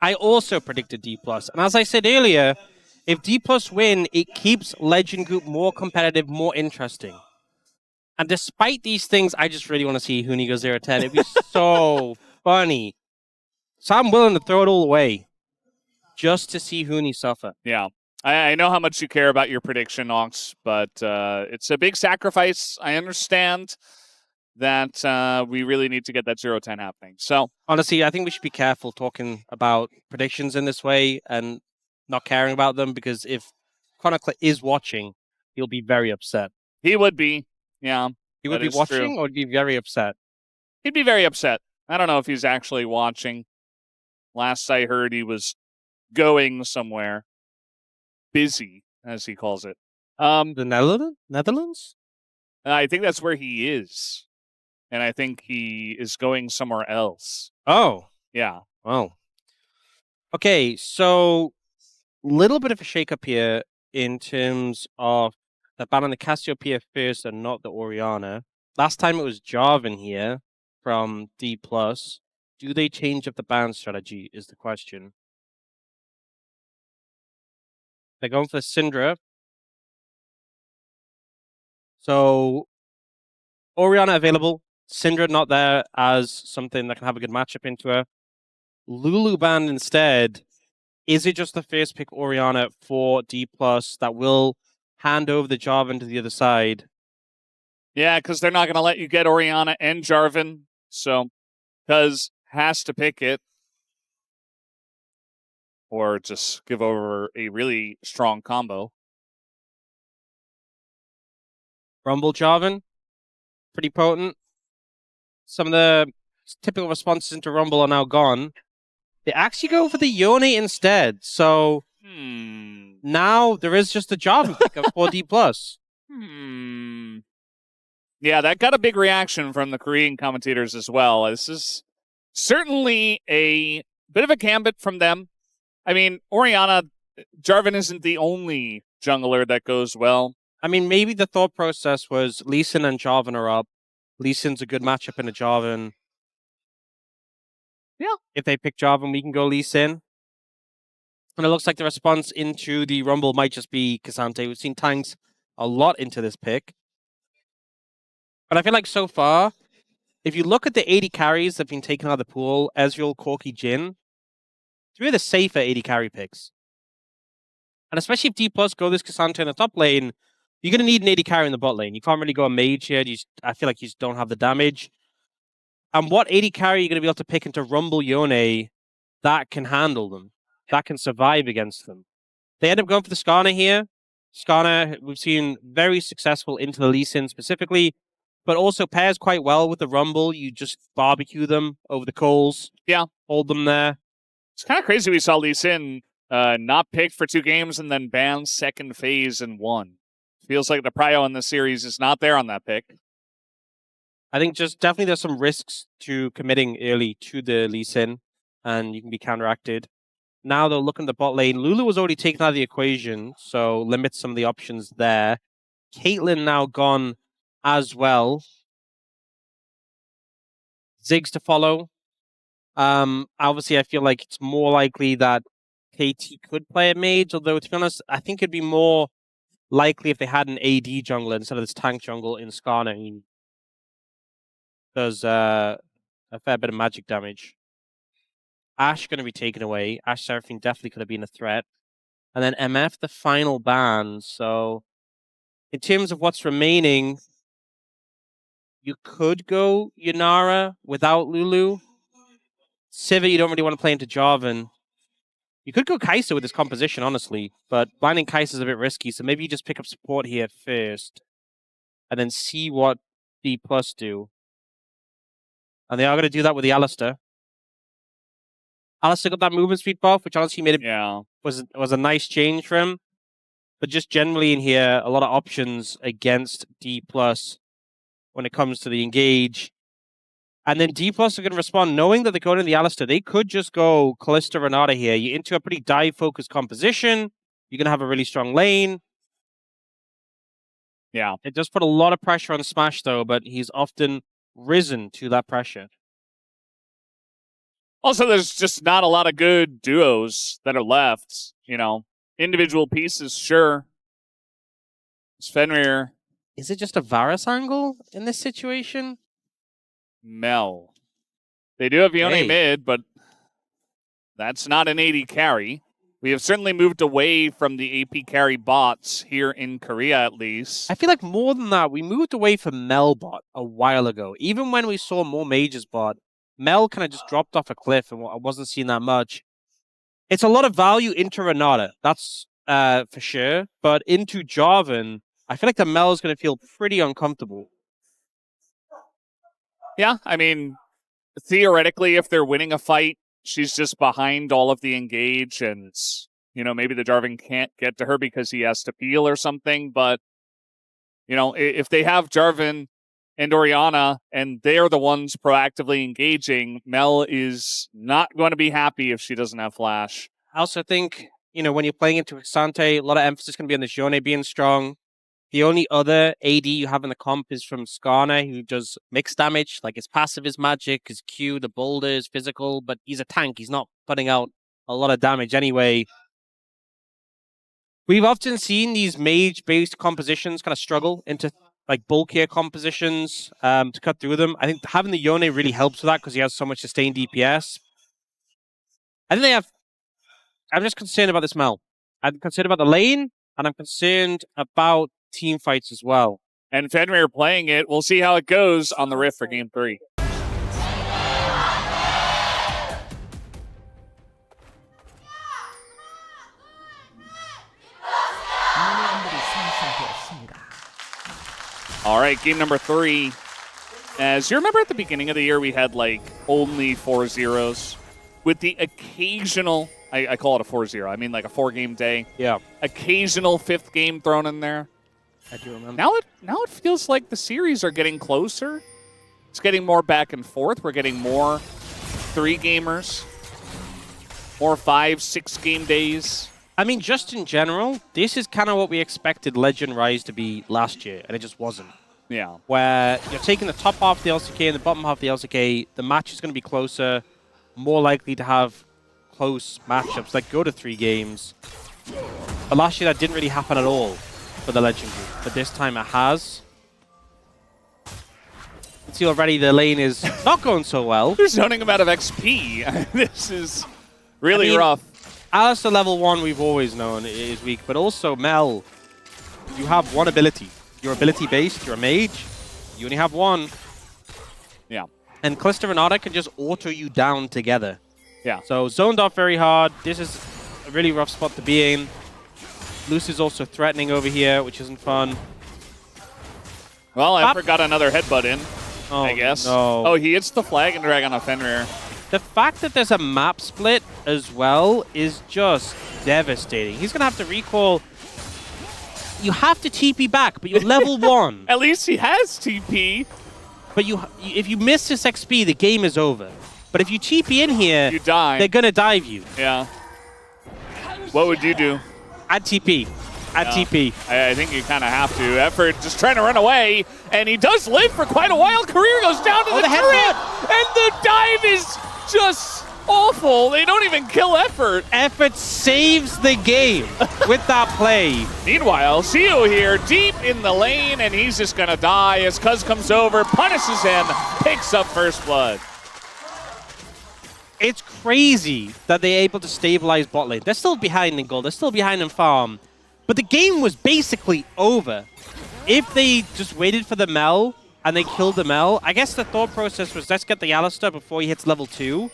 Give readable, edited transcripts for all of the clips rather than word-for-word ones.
I also predicted Dplus. And as I said earlier, if Dplus win, it keeps Legend Group more competitive, more interesting. And despite these things, I just really want to see Huni go 0-10. It'd be so funny. So I'm willing to throw it all away just to see Huni suffer. Yeah. I know how much you care about your prediction, Aux, but it's a big sacrifice. I understand that we really need to get that 0-10 happening. So honestly, I think we should be careful talking about predictions in this way and not caring about them, because if Chronicler is watching, he'll be very upset. He would be, yeah. He would be watching or would be very upset? He'd be very upset. I don't know if he's actually watching. Last I heard, he was going somewhere. Busy, as he calls it. The Netherlands? I think that's where he is. And I think he is going somewhere else. Oh. Yeah. Oh. Okay, so little bit of a shakeup here in terms of the ban on the Cassiopeia first and not the Orianna. Last time it was Jarvan here from Dplus. Do they change up the ban strategy is the question. They're going for the Syndra. So Orianna available. Syndra not there as something that can have a good matchup into her. Lulu banned instead. Is it just the first pick Orianna for Dplus that will hand over the Jarvan to the other side? Yeah, because they're not going to let you get Orianna and Jarvan. So Cuzz has to pick it. Or just give over a really strong combo. Rumble Jarvan. Pretty potent. Some of the typical responses into Rumble are now gone. They actually go for the Yone instead. So now there is just a Jarvan pickup for Dplus. Yeah, that got a big reaction from the Korean commentators as well. This is certainly a bit of a gambit from them. I mean, Orianna, Jarvan isn't the only jungler that goes well. I mean, maybe the thought process was Lee Sin and Jarvan are up. Lee Sin's a good matchup in a Jarvan. Yeah. If they pick Jarvan, we can go Lee Sin. And it looks like the response into the Rumble might just be K'Sante. We've seen tanks a lot into this pick. But I feel like so far, if you look at the 80 carries that have been taken out of the pool, Ezreal, Corki, Jhin, 3 of the safer 80 carry picks. And especially if Dplus go this K'Sante in the top lane, you're going to need an 80 carry in the bot lane. You can't really go a mage here. I feel like you just don't have the damage. And what 80 carry are you going to be able to pick into Rumble Yone that can handle them, that can survive against them? They end up going for the Skarner here. Skarner, we've seen very successful into the Lee Sin specifically, but also pairs quite well with the Rumble. You just barbecue them over the coals. Yeah. Hold them there. It's kind of crazy we saw Lee Sin not picked for 2 games and then banned second phase in 1. Feels like the prio in the series is not there on that pick. I think just definitely there's some risks to committing early to the Lee Sin, and you can be counteracted. Now they'll look in the bot lane. Lulu was already taken out of the equation, so limits some of the options there. Caitlyn now gone as well. Ziggs to follow. Obviously, I feel like it's more likely that KT could play a mage, although to be honest, I think it'd be more likely if they had an AD jungler instead of this tank jungle in Skarner. He does a fair bit of magic damage. Ashe going to be taken away. Ashe Seraphine definitely could have been a threat. And then MF, the final ban. So in terms of what's remaining, you could go Yanara without Lulu. Sivir, you don't really want to play into Jarvan. You could go Kai'Sa with this composition, honestly, but blinding Kai'Sa is a bit risky, so maybe you just pick up support here first, and then see what Dplus do. And they are going to do that with the Alistar. Alistar got that movement speed buff, which honestly made it was a nice change for him. But just generally in here, a lot of options against Dplus when it comes to the engage. And then Dplus are going to respond knowing that they're going to the Alistar. They could just go Kalista Renata here. You're into a pretty dive-focused composition. You're going to have a really strong lane. Yeah. It does put a lot of pressure on Smash, though, but he's often risen to that pressure. Also, there's just not a lot of good duos that are left. You know, individual pieces, sure. It's FenRir. Is it just a Varus angle in this situation? Mel. They do have Yone Hey. mid, but that's not an AD carry. We have certainly moved away from the AP carry bots here in Korea, at least. I feel like more than that, we moved away from Mel bot a while ago. Even when we saw more mages bot, Mel kind of just dropped off a cliff, and I wasn't seeing that much. It's a lot of value into Renata, that's for sure. But into Jarvan, I feel like the Mel is going to feel pretty uncomfortable. Yeah, I mean, theoretically, if they're winning a fight, she's just behind all of the engage, and, you know, maybe the Jarvan can't get to her because he has to peel or something. But, you know, if they have Jarvan and Orianna and they're the ones proactively engaging, Mel is not going to be happy if she doesn't have flash. I also think, you know, when you're playing into Exante, a lot of emphasis is going to be on the Yone being strong. The only other AD you have in the comp is from Skarner, who does mixed damage. Like, his passive is magic, his Q, the boulder is physical, but he's a tank. He's not putting out a lot of damage anyway. We've often seen these mage-based compositions kind of struggle into, like, bulkier compositions to cut through them. I think having the Yone really helps with that because he has so much sustained DPS. I think they have... I'm just concerned about this Mel. I'm concerned about the lane, and I'm concerned about team fights as well. And FenRir playing it. We'll see how it goes on the Rift for Game 3. All right, game number 3. As you remember at the beginning of the year, we had like only 4-0s with the occasional, I call it a 4-0. I mean like a 4-game day. Yeah. Occasional 5th game thrown in there. I do remember. Now it feels like the series are getting closer. It's getting more back and forth. We're getting more 3-gamers, more 5-6 game days. I mean, just in general, this is kind of what we expected Legend Rise to be last year, and it just wasn't. Yeah. Where you're taking the top half of the LCK and the bottom half of the LCK, the match is going to be closer, more likely to have close matchups that go to 3 games. But last year, that didn't really happen at all for the Legend group, but this time it has. You can see already the lane is not going so well. They're zoning him out of XP. This is really rough. Alistar level 1 we've always known is weak, but also Mel, you have one ability. You're ability based, you're a mage, you only have one. Yeah. And Kalista and Renata can just auto you down together. Yeah. So zoned off very hard. This is a really rough spot to be in. Lucid's also threatening over here, which isn't fun. Well, Effort got another headbutt in, Oh, I guess. no. Oh, he hits the flag and drag on a FenRir. The fact that there's a map split as well is just devastating. He's going to have to recall. You have to TP back, but you're level 1. At least he has TP. But if you miss this XP, the game is over. But if you TP in here, You die. they're going to dive you. Yeah. What would you do? Add TP. Add TP. I think you kind of have to. Effort just trying to run away, and he does live for quite a while. Career goes down to the turret, and the dive is just awful. They don't even kill Effort. Effort saves the game with that play. Meanwhile, Siwoo here, deep in the lane, and he's just going to die as Cuzz comes over, punishes him, picks up first blood. It's crazy that they're able to stabilize bot lane. They're still behind in gold. They're still behind in farm. But the game was basically over. If they just waited for the Mel and they killed the Mel, I guess the thought process was, let's get the Alistar before he hits level 2.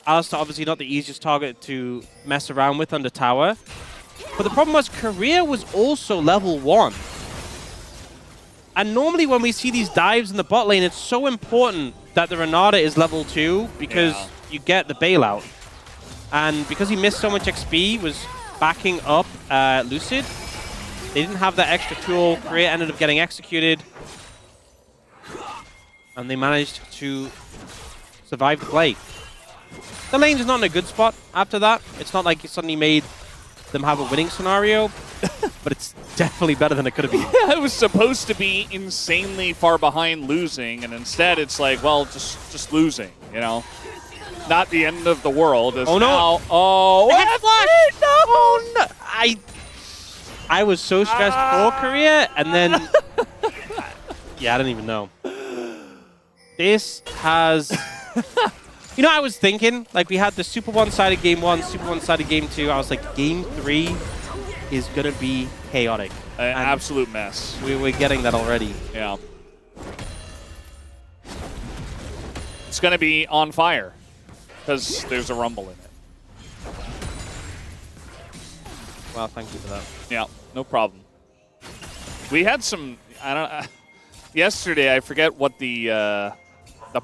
Alistar obviously not the easiest target to mess around with under tower. But the problem was Career was also level 1. And normally when we see these dives in the bot lane, it's so important that the Renata is level 2 because you get the bailout. And because he missed so much XP, was backing up Lucid. They didn't have that extra tool. Career ended up getting executed. And they managed to survive the play. The lane's not in a good spot after that. It's not like it suddenly made them have a winning scenario, but it's definitely better than it could have been. Yeah, it was supposed to be insanely far behind losing, and instead it's like, well, just losing, you know? not the end of the world. As Oh, no. now, oh, Head flash! no! Oh, no. I was so stressed for Korea, and then... yeah, I don't even know. This has... You know, I was thinking, like, we had the super one-sided game 1, super one-sided game 2. I was like, game 3 is going to be chaotic. An absolute mess. We're getting that already. Yeah. It's going to be on fire because there's a rumble in it. Well, thank you for that. Yeah, no problem. We had some, I don't yesterday, I forget what the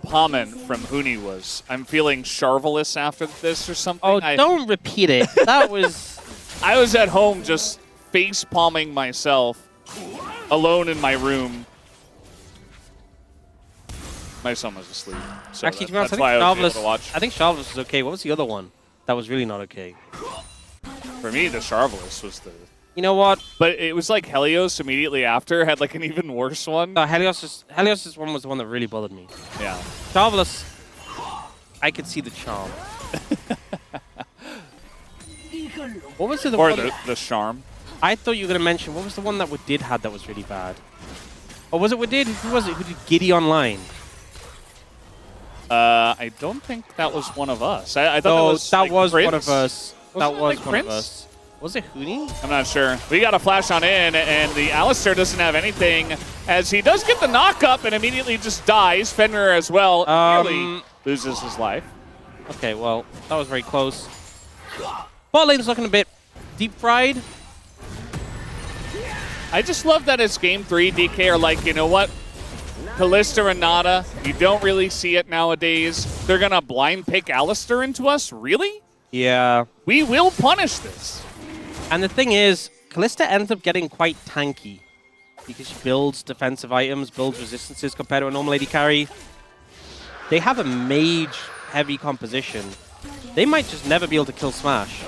comment from Huni was. I'm feeling Charvelous after this or something. Oh, don't repeat it. That was... I was at home just face-palming myself alone in my room. My son was asleep. So actually, that's why I was able to watch. I think Charvelous was okay. What was the other one that was really not okay? For me, the Charvelous was the... You know what? But it was like Helios immediately after had like an even worse one. Helios' one was the one that really bothered me. Yeah. Charvelous, I could see the charm. What was the or one? The charm. I thought you were going to mention, what was the one that Wadid had that was really bad? Or was it Wadid? Who was it? Who did Giddy Online? I don't think that was one of us. I thought that was Prince. One of us. Wasn't that was like one Prince? of us. Was it Huni? I'm not sure. We got a flash on in, and the Alistar doesn't have anything, as he does get the knock up and immediately just dies. FenRir as well nearly loses his life. Okay, well, that was very close. Bot lane's looking a bit deep fried. I just love that it's game 3. DK are like, you know what? Kalista, Renata, you don't really see it nowadays. They're going to blind pick Alistar into us? Really? Yeah. We will punish this. And the thing is, Kalista ends up getting quite tanky because she builds defensive items, builds resistances compared to a normal AD carry. They have a mage-heavy composition. They might just never be able to kill Smash.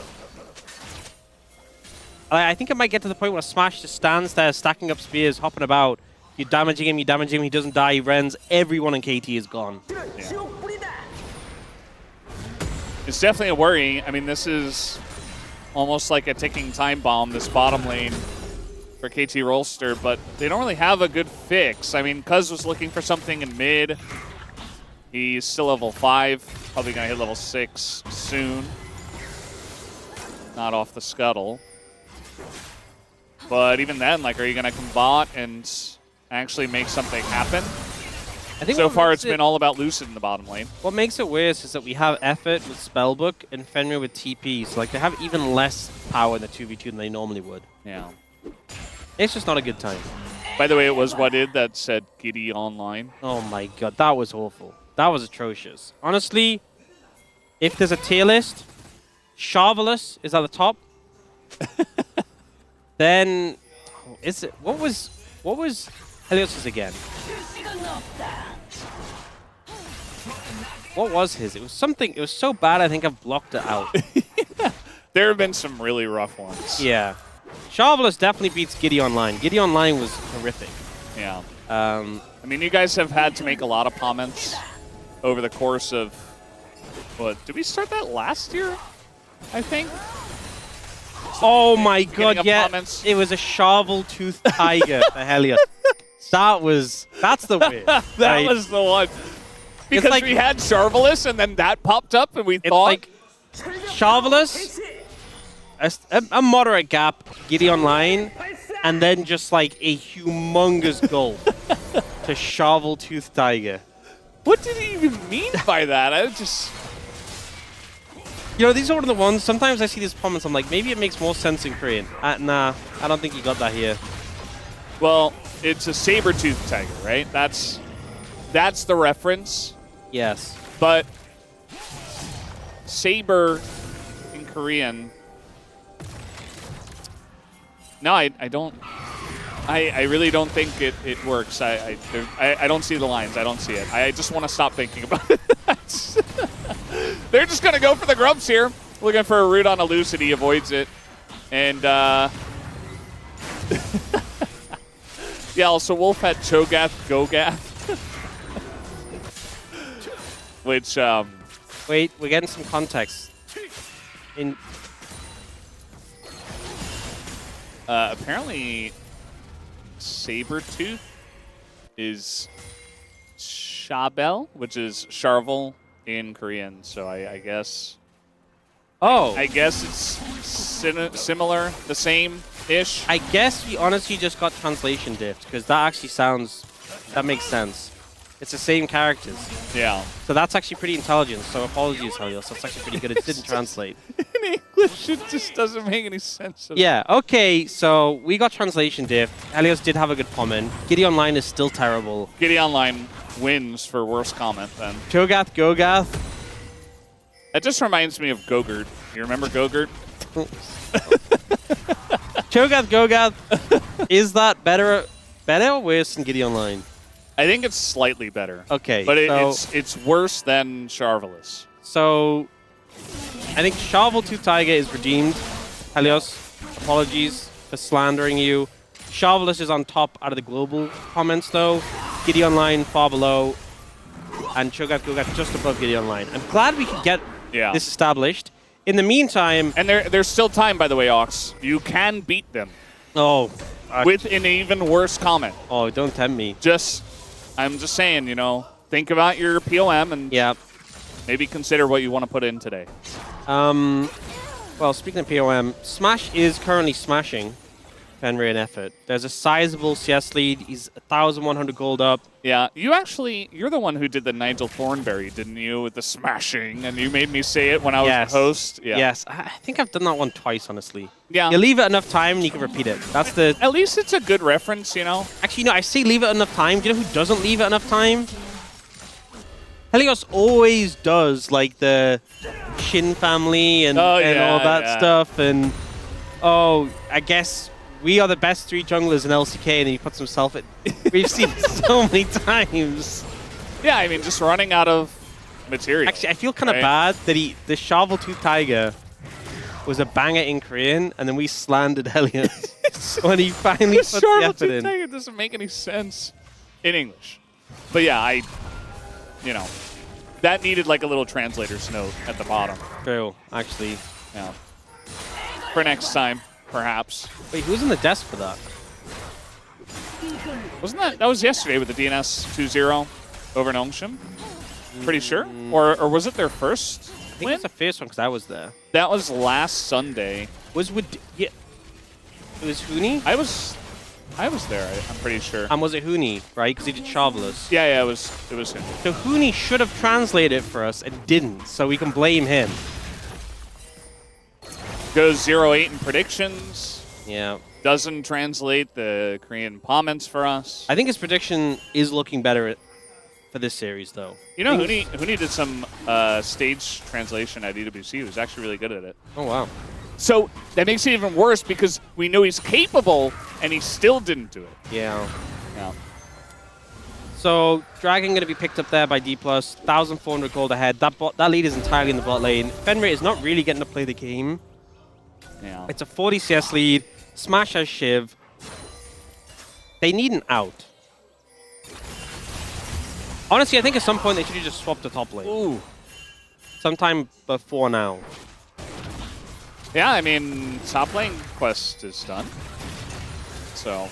I think it might get to the point where Smash just stands there, stacking up spears, hopping about. You're damaging him, he doesn't die, he rends. Everyone in KT is gone. Yeah. It's definitely a worry. I mean, this is almost like a ticking time bomb, this bottom lane for KT Rolster, but they don't really have a good fix. I mean, Cuzz was looking for something in mid. He's still level 5, probably going to hit level 6 soon. Not off the scuttle. But even then, like, are you going to combat and actually make something happen? I think so far, it's been all about Lucid in the bottom lane. What makes it worse is that we have Effort with Spellbook and FenRir with TP. So, like, they have even less power in the 2v2 than they normally would. Yeah. It's just not a good time. By the way, it was Wadid that said Giddy Online. Oh my god, that was awful. That was atrocious. Honestly, if there's a tier list, Charvelous is at the top. Then, is it? What was Helios's again? What was his? It was something. It was so bad. I think I've blocked it out. There have been some really rough ones. Yeah, Charvelous definitely beats Giddy Online. Giddy Online was horrific. Yeah. I mean, you guys have had to make a lot of comments over the course of what? Did we start that last year? I think. Oh my god, yeah. Comments. It was a shovel-toothed tiger for Helios. That's the win. That was the one. Because like, we had Charvelous and then that popped up and we thought... like Charvelous, a moderate gap, Giddy Online, and then just like a humongous goal to shovel-toothed tiger. What did he even mean by that? I just... You know, these are one of the ones, sometimes I see these comments, I'm like, maybe it makes more sense in Korean. Nah, I don't think you got that here. Well, it's a saber-toothed tiger, right? That's the reference. Yes. But saber in Korean... No, I don't... I really don't think it works. I don't see the lines. I don't see it. I just want to stop thinking about it. They're just going to go for the grubs here. Looking for a root on a Lucid. He avoids it. And, yeah, also Wolf had Cho'Gath, Go'Gath. Which, Wait, we're getting some context. Apparently, Sabertooth is Shabel, which is Charvel in Korean. So I guess. Oh. I guess it's similar, the same-ish. I guess we honestly just got translation diffed, because that actually sounds... That makes sense. It's the same characters. Yeah. So that's actually pretty intelligent, so apologies, Helios. That's actually pretty good. It didn't translate. In English, it just doesn't make any sense. Yeah, okay, so we got translation diff. Helios did have a good comment. Giddy Online is still terrible. Giddy Online wins for worst comment, then. Cho'Gath Gogath. That just reminds me of Gogurt. You remember Gogurt? Cho'Gath Gogath, is that better or worse than Giddy Online? I think it's slightly better. Okay, but so it's worse than Charvelous. So I think Shoveltooth Tiger is redeemed. Helios, apologies for slandering you. Shovelous is on top out of the global comments though. Giddy Online far below. And Cho'Gath Gogath just above Giddy Online. I'm glad we could get this established. In the meantime... And there's still time, by the way, Aux. You can beat them. Oh. With an even worse comment. Oh, don't tempt me. I'm just saying, you know, think about your POM and maybe consider what you want to put in today. Well, speaking of POM, Smash is currently smashing FenRir in effort. There's a sizable CS lead. He's 1,100 gold up. Yeah, you're the one who did the Nigel Thornberry, didn't you, with the smashing, and you made me say it when I was the host. Yeah. Yes, I think I've done that one twice, honestly. Yeah. You leave it enough time and you can repeat it. That's the... At least it's a good reference, you know? Actually, no, I say leave it enough time. Do you know who doesn't leave it enough time? Helios always does, like, the Shin family and all that stuff, and... Oh, I guess... We are the best 3 junglers in LCK, and he puts himself in. We've seen it so many times. Yeah, I mean, just running out of material. Actually, I feel kind of bad that the Shoveltooth Tiger was a banger in Korean, and then we slandered Helios when he finally put the effort in. Tiger doesn't make any sense in English. But yeah, you know, that needed like a little translator's note at the bottom. True, actually. Yeah. For next time. Perhaps. Wait, who's in the desk for that? Wasn't that was yesterday with the DNS 2-0 over Nongshim? Pretty sure? Or was it their first I think it's the first one because I was there. That was last Sunday. It was Hooney? I was there, I'm pretty sure. And was it Hooney, right? Because he did Shovelous. Yeah, it was Hooney. So Hooney should have translated it for us and didn't, so we can blame him. Goes 0-8 in predictions. Yeah. Doesn't translate the Korean comments for us. I think his prediction is looking better for this series, though. You know, Hooney did some stage translation at EWC. He was actually really good at it. Oh, wow. So that makes it even worse because we know he's capable, and he still didn't do it. Yeah. Yeah. So Dragon going to be picked up there by Dplus. 1,400 gold ahead. That lead is entirely in the bot lane. FenRir is not really getting to play the game. Yeah. It's a 40 CS lead. Smash has Shiv. They need an out. Honestly, I think at some point they should have just swapped the top lane. Ooh. Sometime before now. Yeah, I mean, top lane quest is done. So.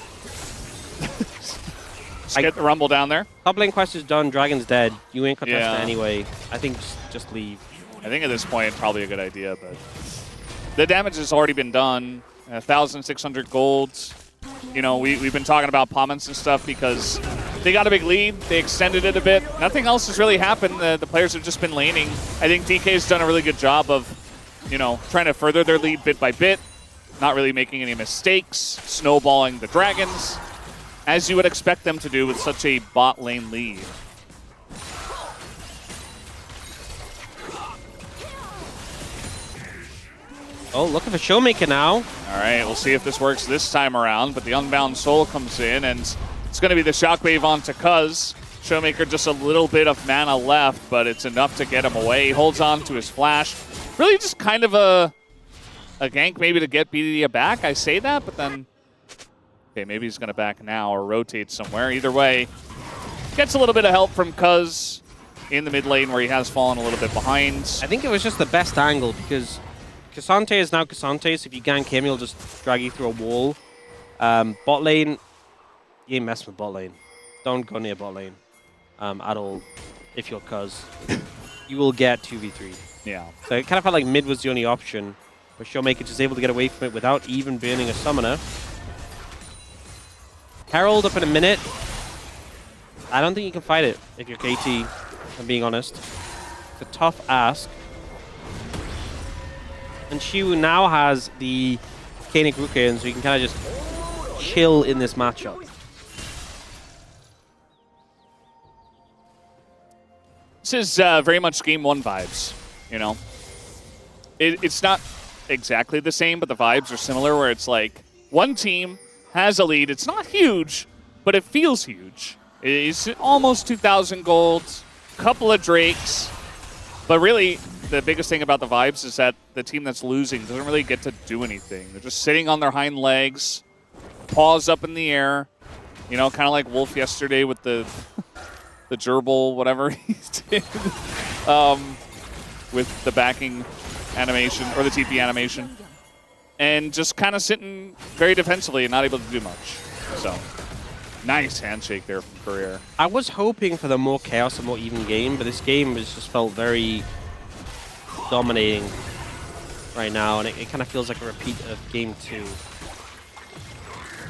Just get the rumble down there. Top lane quest is done. Dragon's dead. You ain't contesting anyway. I think just leave. I think at this point, probably a good idea, but the damage has already been done. 1,600 golds. You know, we've been talking about comments and stuff because they got a big lead. They extended it a bit. Nothing else has really happened. The players have just been laning. I think DK's done a really good job of, you know, trying to further their lead bit by bit, not really making any mistakes, snowballing the dragons, as you would expect them to do with such a bot lane lead. Oh, looking for ShowMaker now. All right, we'll see if this works this time around, but the Unbound Soul comes in, and it's going to be the Shockwave onto Cuzz. ShowMaker just a little bit of mana left, but it's enough to get him away. He holds on to his flash. Really just kind of a gank maybe to get BDD back. I say that, but then... Okay, maybe he's going to back now or rotate somewhere. Either way, gets a little bit of help from Cuzz. in the mid lane where he has fallen a little bit behind. I think it was just the best angle because Cassante is now Cassante, so if you gank him, he'll just drag you through a wall. Bot lane, you ain't messing with bot lane. Don't go near bot lane at all if you're Cuzz. You will get 2v3. Yeah. So it kind of felt like mid was the only option, but ShowMaker just able to get away from it without even burning a summoner. Herald up in a minute. I don't think you can fight it if you're KT, if I'm being honest. It's a tough ask. And Siwoo now has the Koenig Rukin, so you can kind of just chill in this matchup. This is very much game 1 vibes, you know? It's not exactly the same, but the vibes are similar, where it's like one team has a lead. It's not huge, but it feels huge. It's almost 2,000 gold, couple of Drakes, but really the biggest thing about the vibes is that the team that's losing doesn't really get to do anything. They're just sitting on their hind legs, paws up in the air, you know, kind of like Wolf yesterday with the gerbil, whatever he did, with the backing animation, or the TP animation, and just kind of sitting very defensively and not able to do much. So, nice handshake there from FenRir. I was hoping for the more chaos and more even game, but this game has just felt very dominating right now, and it kind of feels like a repeat of game 2.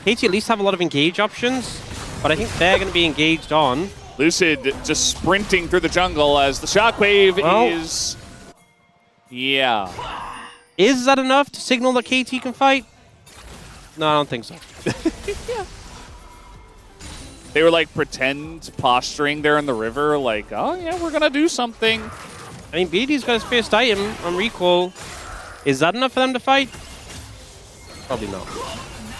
KT at least have a lot of engage options, but I think they're going to be engaged on. Lucid just sprinting through the jungle as the shockwave is... Yeah. Is that enough to signal that KT can fight? No, I don't think so. Yeah. They were like pretend posturing there in the river, like, oh yeah, we're going to do something. I mean, BDD's got his first item on recall. Is that enough for them to fight? Probably not.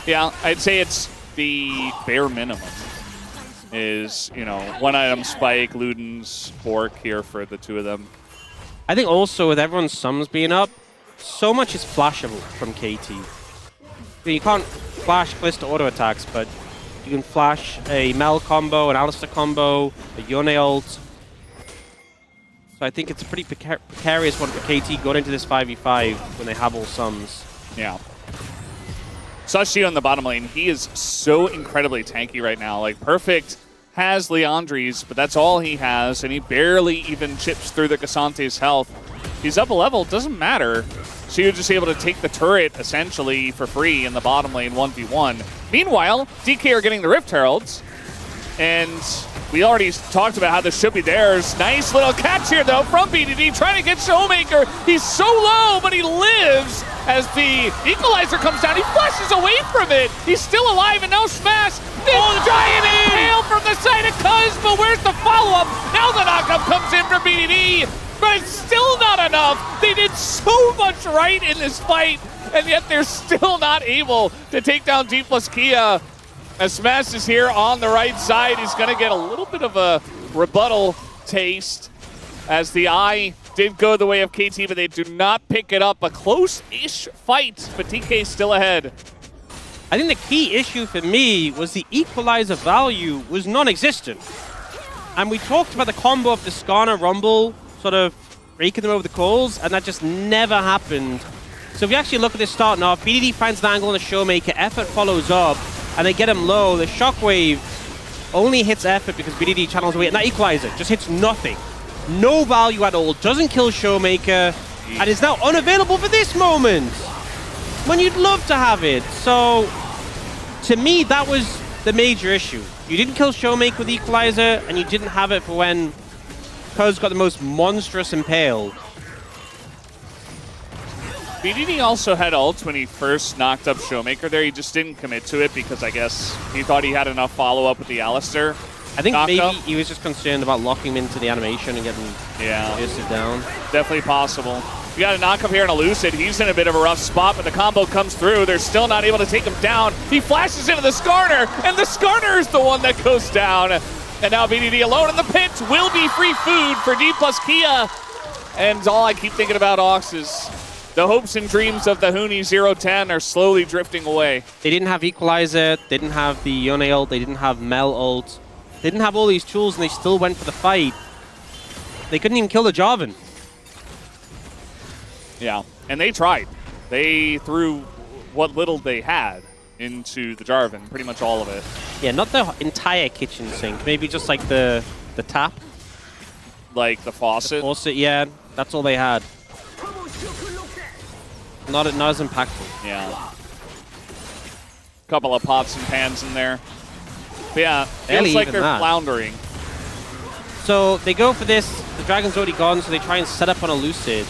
Yeah, I'd say it's the bare minimum. Is, you know, 1 item Spike, Luden's, Bork here for the 2 of them. I think also with everyone's sums being up, so much is flashable from KT. You can't flash Kalista auto attacks, but you can flash a Mel combo, an Alistar combo, a Yone ult. So I think it's a pretty precarious one for KT going into this 5v5 when they have all sums. Yeah. Sashi on the bottom lane, he is so incredibly tanky right now. Like, Perfect has Leandri's, but that's all he has, and he barely even chips through the Cassante's health. He's up a level, doesn't matter. So you're just able to take the turret, essentially, for free in the bottom lane 1v1. Meanwhile, DK are getting the Rift Heralds, and we already talked about how this should be theirs. Nice little catch here, though, from BDD, trying to get ShowMaker. He's so low, but he lives as the equalizer comes down. He flashes away from it. He's still alive, and now Smash. This giant impale from the side of Cuzz, but where's the follow-up? Now the knockup comes in from BDD, but it's still not enough. They did so much right in this fight, and yet they're still not able to take down Dplus Kia. As Smash is here on the right side, he's going to get a little bit of a rebuttal taste, as the eye did go the way of KT, but they do not pick it up. A close-ish fight, but TK still ahead. I think the key issue for me was the equalizer value was non-existent. And we talked about the combo of the Skarner Rumble sort of raking them over the coals, and that just never happened. So if you actually look at this starting off, BDD finds an angle on the ShowMaker, Effort follows up, and they get him low. The Shockwave only hits Effort because BDD channels away, and that equalizer just hits nothing. No value at all, doesn't kill ShowMaker, and is now unavailable for this moment, when you'd love to have it. So, to me, that was the major issue. You didn't kill ShowMaker with Equalizer, and you didn't have it for when Cuzz got the most monstrous impale. BDD also had ult when he first knocked up ShowMaker there. He just didn't commit to it because I guess he thought he had enough follow-up with the Alistar. I think maybe he was just concerned about locking him into the animation and getting boosted down. Definitely possible. We got a knockup here in a Lucid. He's in a bit of a rough spot, but the combo comes through. They're still not able to take him down. He flashes into the Skarner, and the Skarner is the one that goes down. And now BDD alone in the pit will be free food for Dplus Kia. And all I keep thinking about, Aux, is the hopes and dreams of the Huni 010 are slowly drifting away. They didn't have Equalizer, they didn't have the Yone ult, they didn't have Mel ult. They didn't have all these tools, and they still went for the fight. They couldn't even kill the Jarvan. Yeah, and they tried. They threw what little they had into the Jarvan, pretty much all of it. Yeah, not the entire kitchen sink. Maybe just like the tap. Like the faucet? The faucet, yeah. That's all they had. Not as impactful. Yeah. Couple of pots and pans in there. But yeah, Barely feels like even they're that. floundering. So they go for this. The dragon's already gone, so they try and set up on a Lucid.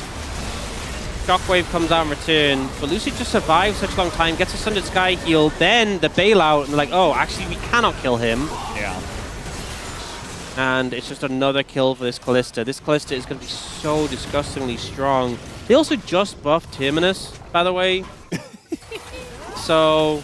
Shockwave comes out in return, but Lucid just survives such a long time, gets a Sundered Sky heal, then the bailout, and they're like, oh, actually we cannot kill him. Yeah. And it's just another kill for this Kalista. This Kalista is going to be so disgustingly strong. They also just buffed Terminus, by the way. So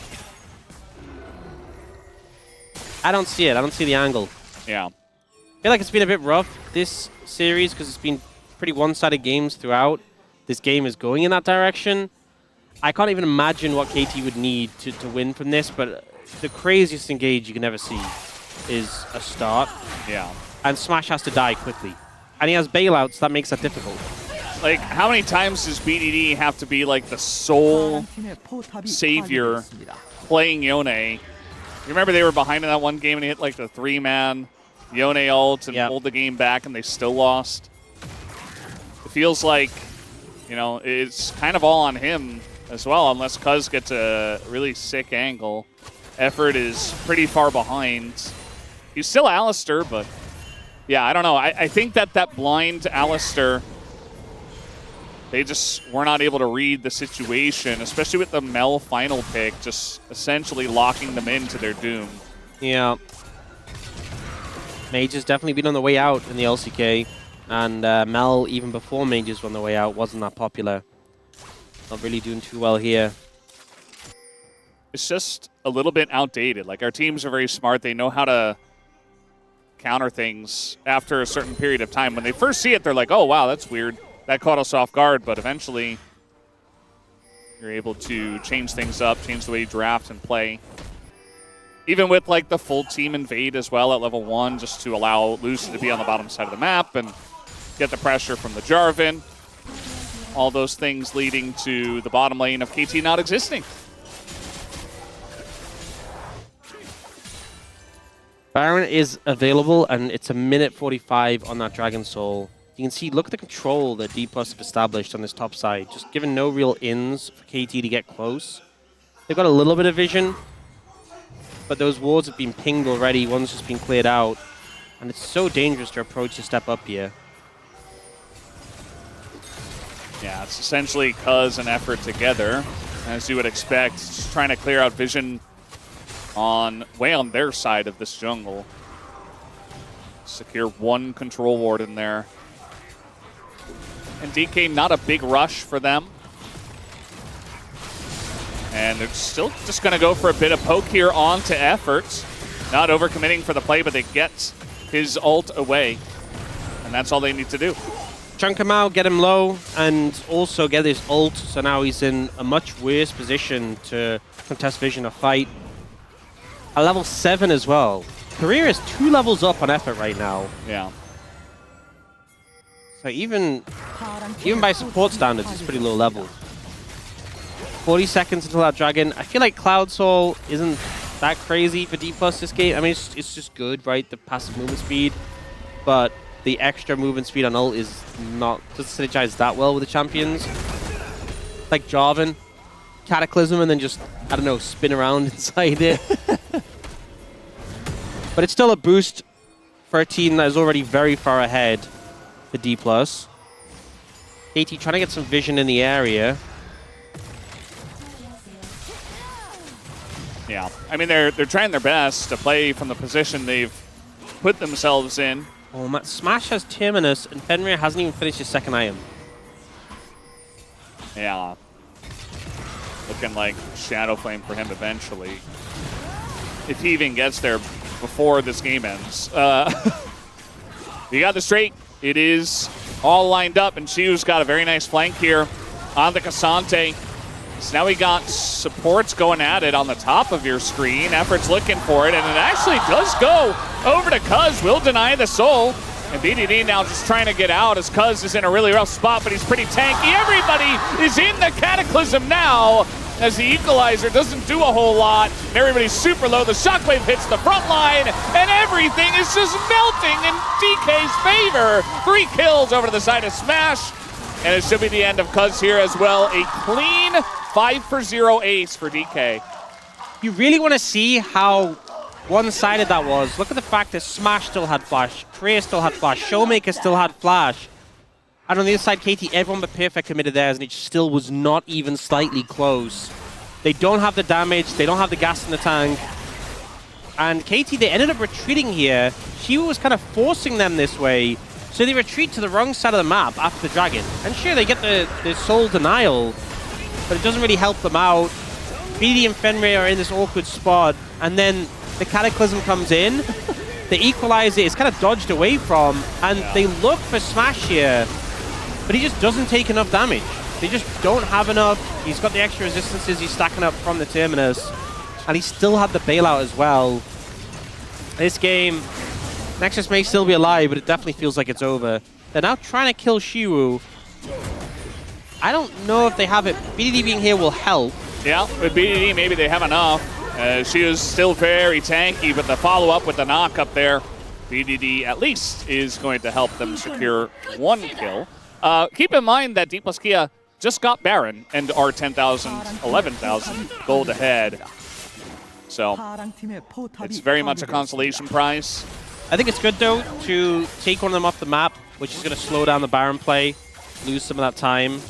I don't see it. I don't see the angle. Yeah. I feel like it's been a bit rough this series because it's been pretty one-sided games throughout. This game is going in that direction. I can't even imagine what KT would need to win from this, but the craziest engage you can ever see is a start. Yeah. And Smash has to die quickly. And he has bailouts, that makes that difficult. Like, how many times does BDD have to be like the sole savior playing Yone? You remember they were behind in that one game and he hit like the 3-man Yone ult and pulled the game back and they still lost? It feels like, you know, it's kind of all on him as well, unless Cuzz gets a really sick angle. Effort is pretty far behind. He's still Alistar, but yeah, I don't know. I think that blind Alistar, they just were not able to read the situation, especially with the Mel final pick, just essentially locking them into their doom. Yeah. Mage has definitely been on the way out in the LCK. And Mel, even before Mages were on the way out, wasn't that popular. Not really doing too well here. It's just a little bit outdated. Like, our teams are very smart. They know how to counter things after a certain period of time. When they first see it, they're like, oh, wow, that's weird. That caught us off guard. But eventually, you're able to change things up, change the way you draft and play. Even with, like, the full team invade as well at level 1, just to allow Lucid to be on the bottom side of the map and get the pressure from the Jarvan. All those things leading to the bottom lane of KT not existing. Baron is available, and it's a minute 45 on that Dragon Soul. You can see, look at the control that Dplus have established on this top side. Just given no real ins for KT to get close. They've got a little bit of vision, but those wards have been pinged already. One's just been cleared out. And it's so dangerous to approach the step up here. Yeah, it's essentially Cuzz and Effort together, as you would expect. Just trying to clear out vision way on their side of this jungle. Secure one control ward in there. And DK, not a big rush for them. And they're still just going to go for a bit of poke here onto Effort. Not overcommitting for the play, but they get his ult away. And that's all they need to do. Chunk him out, get him low, and also get his ult, so now he's in a much worse position to contest vision or fight. At level 7 as well. FenRir is 2 levels up on Effort right now. Yeah. So even by support standards, it's pretty low level. 40 seconds until that dragon. I feel like Cloud Soul isn't that crazy for Dplus this game. I mean, it's just good, right? The passive movement speed. But the extra movement speed on ult is not, doesn't synergize that well with the champions. Like Jarvan, Cataclysm, and then just, I don't know, spin around inside it. But it's still a boost for a team that is already very far ahead for Dplus. KT trying to get some vision in the area. Yeah, I mean, they're trying their best to play from the position they've put themselves in. Oh, Smash has Terminus, and FenRir hasn't even finished his second item. Yeah. Looking like Shadow Flame for him eventually. If he even gets there before this game ends. You got the straight. It is all lined up, and Siwoo's got a very nice flank here on the Cassante. So now we got supports going at it on the top of your screen. Effort's looking for it, and it actually does go over to Cuzz. Will deny the soul. And BDD now just trying to get out as Cuzz is in a really rough spot, but he's pretty tanky. Everybody is in the Cataclysm now as the Equalizer doesn't do a whole lot. And everybody's super low. The Shockwave hits the front line, and everything is just melting in DK's favor. 3 kills over to the side of Smash, and it should be the end of Cuzz here as well. A clean 5-for-0 ace for DK. You really want to see how one-sided that was. Look at the fact that Smash still had Flash, Korea still had Flash, ShowMaker still had Flash. And on the other side, KT, everyone but Perfect committed theirs, and it still was not even slightly close. They don't have the damage, they don't have the gas in the tank. And KT, they ended up retreating here. Siwoo was kind of forcing them this way, so they retreat to the wrong side of the map after the Dragon. And sure, they get the Soul Denial, but it doesn't really help them out. BD and FenRir are in this awkward spot, and then the Cataclysm comes in. The Equalizer is kind of dodged away from, and they look for Smash here, but he just doesn't take enough damage. They just don't have enough. He's got the extra resistances he's stacking up from the Terminus, and he still had the bailout as well. This game, Nexus may still be alive, but it definitely feels like it's over. They're now trying to kill Siwoo. I don't know if they have it. BDD being here will help. Yeah, with BDD, maybe they have enough. She is still very tanky, but the follow-up with the knock up there, BDD at least is going to help them secure 1 kill. Keep in mind that Dplus Kia just got Baron and are 10,000, 11,000 gold ahead. So it's very much a consolation prize. I think it's good, though, to take one of them off the map, which is going to slow down the Baron play, lose some of that time.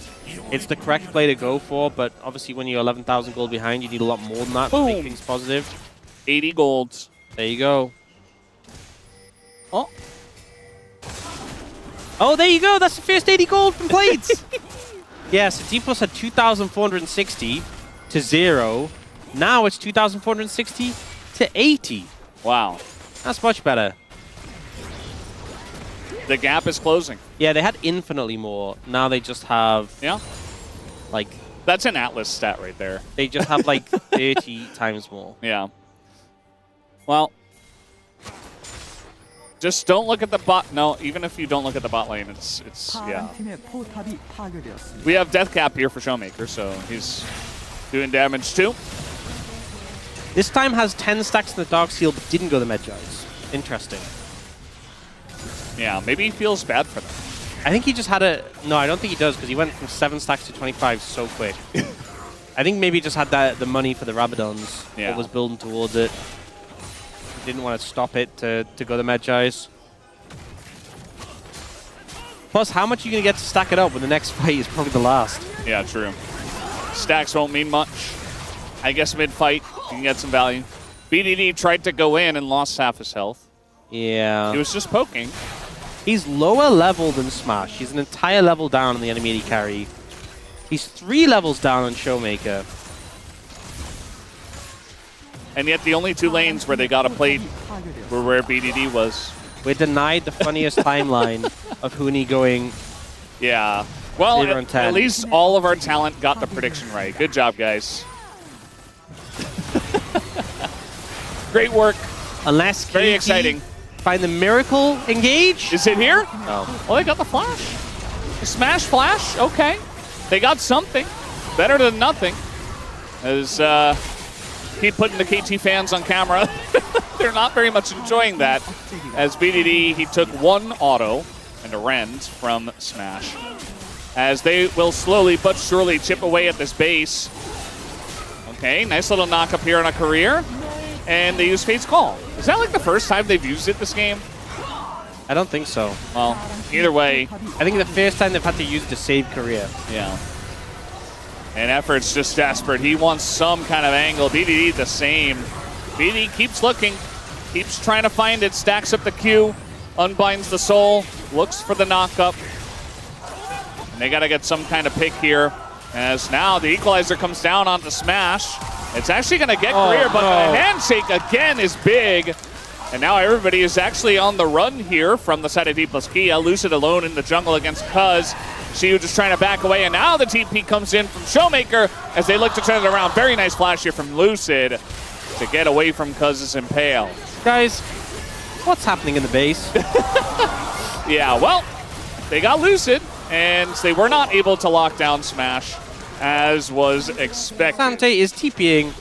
It's the correct play to go for, but obviously when you're 11,000 gold behind, you need a lot more than that to make things positive. 80 golds. There you go. Oh. Oh, there you go. That's the first 80 gold from Blades. Yeah, so Dplus had 2,460 to 0. Now it's 2,460 to 80. Wow. That's much better. The gap is closing. Yeah, they had infinitely more. Now they just have... Yeah. Like... That's an Atlas stat right there. They just have like 30 times more. Yeah. Well... Just don't look at the bot. No, even if you don't look at the bot lane, it's yeah. We have Death Cap here for ShowMaker, so he's doing damage too. This time has 10 stacks in the Dark Seal, but didn't go the Medjay's. Interesting. Yeah, maybe he feels bad for them. I think he just had a... No, I don't think he does, because he went from 7 stacks to 25 so quick. I think maybe he just had the money for the Rabadons. Yeah. Or was building towards it. Didn't want to stop it to go the Medjay's. Plus, how much are you going to get to stack it up when the next fight is probably the last? Yeah, true. Stacks won't mean much. I guess mid-fight, you can get some value. BDD tried to go in and lost half his health. Yeah. He was just poking. He's lower level than Smash. He's an entire level down on the enemy AD carry. He's 3 levels down on ShowMaker. And yet the only 2 lanes where they got a plate were where BDD was. We're denied the funniest timeline of Huni going... Yeah. Well, 0 and 10. At least all of our talent got the prediction right. Good job, guys. Great work. Unless Very KT exciting. Find the miracle engage? Is it here? No. Oh, they got the flash. The smash flash? Okay. They got something. Better than nothing. As keep putting the KT fans on camera. They're not very much enjoying that. As BDD, he took 1 auto and a rend from Smash. As they will slowly but surely chip away at this base. Okay, nice little knock up here on a career. And they use Fate's Call. Is that like the first time they've used it this game? I don't think so. Well, either way. I think the first time they've had to use it to save Korea. Yeah. And Effort's just desperate. He wants some kind of angle. BDD the same. BDD keeps looking. Keeps trying to find it. Stacks up the Q. Unbinds the soul. Looks for the knock-up. And they got to get some kind of pick here. As now the equalizer comes down onto Smash. It's actually going to get Korea, but the handshake again is big. And now everybody is actually on the run here from the side of Dplus Kia. Lucid alone in the jungle against Cuzz. Siwoo just trying to back away, and now the TP comes in from ShowMaker as they look to turn it around. Very nice flash here from Lucid to get away from Cuzz's Impale. Guys, what's happening in the base? Yeah, well, they got Lucid, and they were not able to lock down Smash, as was expected. Sante is TPing.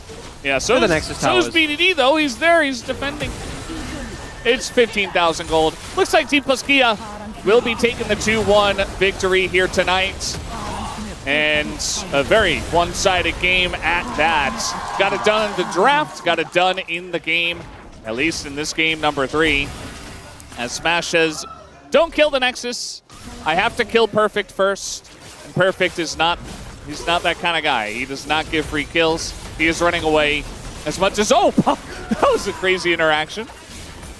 Yeah, so the Nexus is towers. BDD, though. He's there. He's defending. It's 15,000 gold. Looks like Dplus Kia will be taking the 2-1 victory here tonight. And a very one-sided game at that. Got it done in the draft. Got it done in the game, at least in this game number 3. As Smash says, don't kill the Nexus. I have to kill Perfect first. And Perfect is not, he's not that kind of guy. He does not give free kills. He is running away as much as, oh, that was a crazy interaction.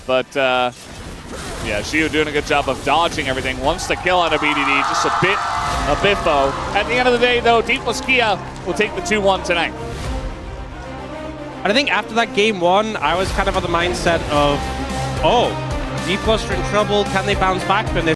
But, yeah, Siwoo doing a good job of dodging everything. Wants to kill on a BDD, just a biffo. At the end of the day, though, Dplus Kia will take the 2-1 tonight. And I think after that game 1, I was kind of on the mindset of, oh, Dplus are in trouble. Can they bounce back? And they